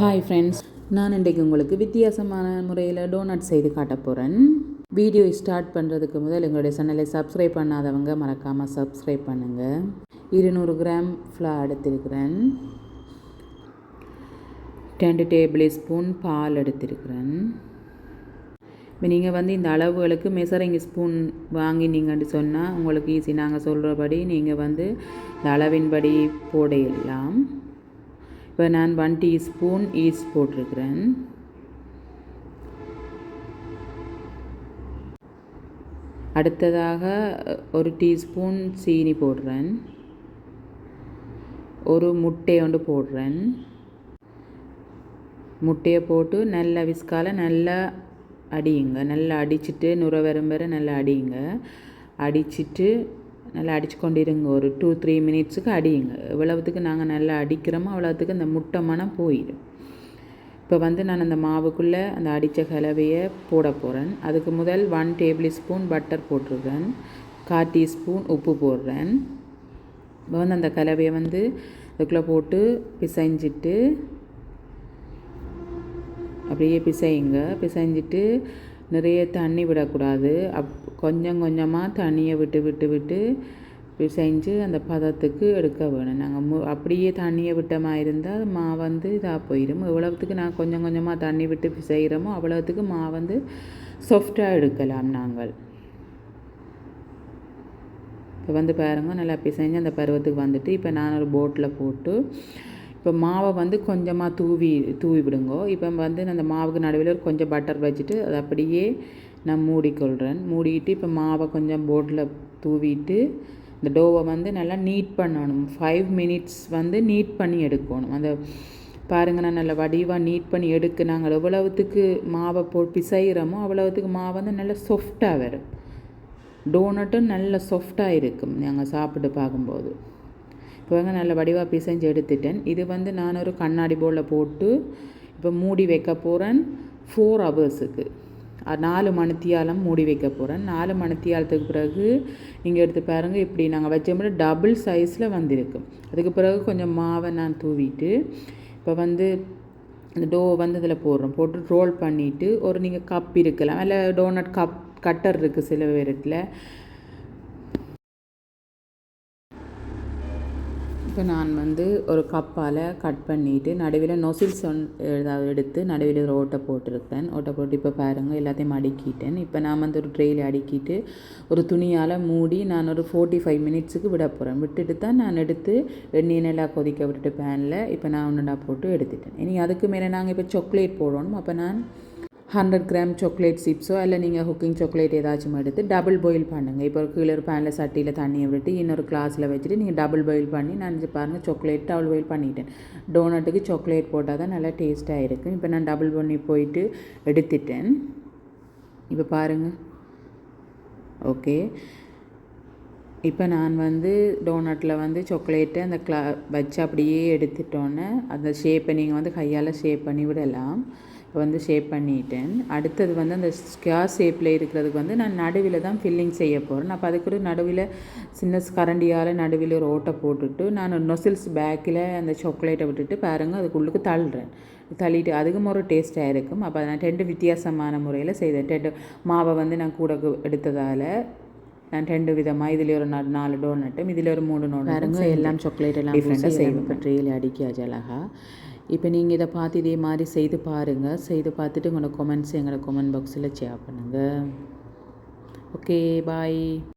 Hi friends, நான் இன்றைக்கு உங்களுக்கு வித்தியாசமான முறையில் டோனட் செய்து காட்ட போகிறேன். வீடியோ ஸ்டார்ட் பண்ணுறதுக்கு முதல் எங்களுடைய சேனலை சப்ஸ்கிரைப் பண்ணாதவங்க மறக்காமல் சப்ஸ்கிரைப் பண்ணுங்கள். 200 கிராம் ஃப்ளார் எடுத்திருக்கிறேன். 2 டேபிள் ஸ்பூன் பால் எடுத்திருக்கிறேன். இப்போ நீங்கள் இந்த அளவுகளுக்கு மெசரிங் ஸ்பூன் வாங்கினீங்கன்னு சொன்னால் உங்களுக்கு ஈஸி. நாங்கள் சொல்கிறபடி நீங்கள் இந்த அளவின்படி போடையெல்லாம். இப்போ நான் 1 டீஸ்பூன் ஈஸ்ட் போட்டிருக்கிறேன். அடுத்ததாக 1 டீஸ்பூன் சீனி போடுறேன். ஒரு முட்டை ஒன்று போடுறேன். முட்டையை போட்டு நல்லா விஸ்கால நல்லா அடியுங்க. நல்லா அடிச்சுட்டு நுர வரும் வரை நல்லா அடியுங்க. அடிச்சுட்டு நல்லா அடித்து கொண்டிருங்க. ஒரு 2-3 மினிட்ஸுக்கு அடியுங்க. எவ்வளவுத்துக்கு நாங்கள் நல்லா அடிக்கிறோமோ அவ்வளோத்துக்கு அந்த முட்டை மனம் போயிடும். இப்போ நான் அந்த மாவுக்குள்ளே அந்த அடித்த கலவையை போட போகிறேன். அதுக்கு முதல் 1 டேபிள் ஸ்பூன் பட்டர் போட்டிருக்கேன். 1/4 டீஸ்பூன் உப்பு போடுறேன். இப்போ அந்த கலவையை அதுக்குள்ளே போட்டு பிசைஞ்சிட்டு அப்படியே பிசைஞ்சிட்டு நிறைய தண்ணி விடக்கூடாது. கொஞ்சம் கொஞ்சமாக தண்ணியை விட்டு பிசைஞ்சு அந்த பதத்துக்கு எடுக்க வேணும். நாங்கள் அப்படியே தண்ணியை விட்ட மாதிரி இருந்தால் மாவு இதாக போயிடும். எவ்வளவுத்துக்கு நான் கொஞ்சம் கொஞ்சமாக தண்ணி விட்டு பிசைகிறோமோ அவ்வளோத்துக்கு மாவு சாஃப்டாக எடுக்கலாம் நாங்கள். இப்போ பாருங்கள், நல்லா பிசைஞ்சு அந்த பருவத்துக்கு இப்போ நான் ஒரு போட்டில் போட்டு இப்போ மாவை கொஞ்சமாக தூவி விடுங்கோ. இப்போ அந்த மாவுக்கு நடுவில் கொஞ்சம் பட்டர் வச்சுட்டு அதை அப்படியே நான் மூடிக்கொள்கிறேன். மூடிட்டு இப்போ மாவை கொஞ்சம் போட்டில் தூவிட்டு இந்த டோவை நல்லா நீட் பண்ணணும். 5 மினிட்ஸ் நீட் பண்ணி எடுக்கணும். அந்த பாருங்கள், நான் நல்லா வடிவாக நீட் பண்ணி எடுக்க. நாங்கள் எவ்வளவுத்துக்கு மாவை பிசைகிறோமோ அவ்வளவுத்துக்கு மாவு நல்லா சாஃப்டாக வரும். டோனட்டும் நல்ல சாஃப்டாக இருக்கும் நாங்கள் சாப்பிட்டு பார்க்கும்போது. இப்போ நல்ல வடிவாக பிசைஞ்சு எடுத்துட்டேன். இது நான் ஒரு கண்ணாடி பவுலில் போட்டு இப்போ மூடி வைக்க போகிறேன் 4 ஹவர்ஸுக்கு. 4 மணித்தியாலம் மூடி வைக்க போகிறேன். 4 மணித்தியாலத்துக்கு பிறகு நீங்கள் எடுத்து பாருங்கள். இப்படி நாங்கள் வச்சோம்னா டபுள் சைஸில் வந்திருக்கும். அதுக்கு பிறகு கொஞ்சம் மாவை நான் தூவிட்டு இப்போ இந்த டோ இதில் போட்டு ரோல் பண்ணிவிட்டு ஒரு நீங்கள் கப் இருக்கலாம், இல்லை டோனட் கட்டர் இருக்குது சில பேரில். இப்போ நான் ஒரு கப்பால் கட் பண்ணிவிட்டு நடுவில் நொசில்ஸ் எடுத்து நடுவில் ஒரு ஓட்டை போட்டிருக்கேன். ஓட்டை போட்டு இப்போ பாருங்கள் எல்லாத்தையும் அடுக்கிட்டேன். இப்போ நான் ஒரு ட்ரெயில் அடுக்கிட்டு ஒரு துணியால் மூடி நான் ஒரு 45 மினிட்ஸுக்கு விட போகிறேன். விட்டுட்டு தான் நான் எடுத்து எண்ணெய் நல்லா கொதிக்க விட்டுட்டு பேனில் இப்போ நான் ஒன்றுடா போட்டு எடுத்துட்டேன். இனி அதுக்கு மேலே நாங்கள் இப்போ சாக்லேட் போடணும். அப்போ நான் 100 கிராம் சாக்லேட் சிப்ஸோ இல்லை நீங்கள் குக்கிங் சாக்லேட் ஏதாச்சும் எடுத்து டபுள் பாயில் பண்ணுங்கள். இப்போ கீழே ஒரு பேனில் சட்டியில் தண்ணியை விட்டு இன்னொரு கிளாஸில் வச்சுட்டு நீங்கள் டபுள் பாயில் பண்ணி நான் பாருங்கள் சாக்லேட் டபுள் பாயில் பண்ணிட்டேன். டோனட்டுக்கு சாக்லேட் போட்டால் தான் நல்லா டேஸ்ட்டாக இருக்கும். இப்போ நான் டபுள் பண்ணி போயிட்டு எடுத்துட்டேன். இப்போ பாருங்கள். ஓகே, இப்போ நான் டோனட்டில் சாக்லேட்டை அந்த வச்சு அப்படியே எடுத்துட்டோன்னே அந்த ஷேப்பை நீங்கள் கையால் ஷேப் பண்ணி விடலாம். இப்போ ஷேப் பண்ணிட்டேன். அடுத்தது அந்த ஸ்கொயர் ஷேப்பில் இருக்கிறதுக்கு நான் நடுவில் தான் ஃபில்லிங் செய்ய போகிறேன். அப்போ அதுக்கு ஒரு நடுவில் சின்ன கரண்டியால் நடுவில் ஒரு ஓட்டை போட்டுட்டு நான் நொசில்ஸ் பேக்கில் அந்த சாக்லேட்டை விட்டுட்டு பாருங்கள் அதுக்குள்ளுக்கு தள்ளிட்டு அதுக்கும் ஒரு டேஸ்ட்டாக இருக்கும். அப்போ நான் 2 வித்தியாசமான முறையில் செய்தேன். 2 மாவை நான் கூட எடுத்ததால் நான் 2 விதமாக இதில் ஒரு 4 டோனட்டும் இதில் ஒரு 3 டோனட் பாருங்கள். எல்லாம் சாக்லேட் எல்லாம் டிஃப்ரெண்ட்டாக செய்வேன். ட்ரெயில் அடிக்காது அழகாக. இப்போ நீங்கள் இதை பார்த்து இதே மாதிரி செய்து பாருங்கள். செய்து பார்த்துட்டு உங்களோட கமெண்ட்ஸ் எங்களோட கமெண்ட் பாக்ஸில் ஷேர் பண்ணுங்கள். ஓகே, பாய்.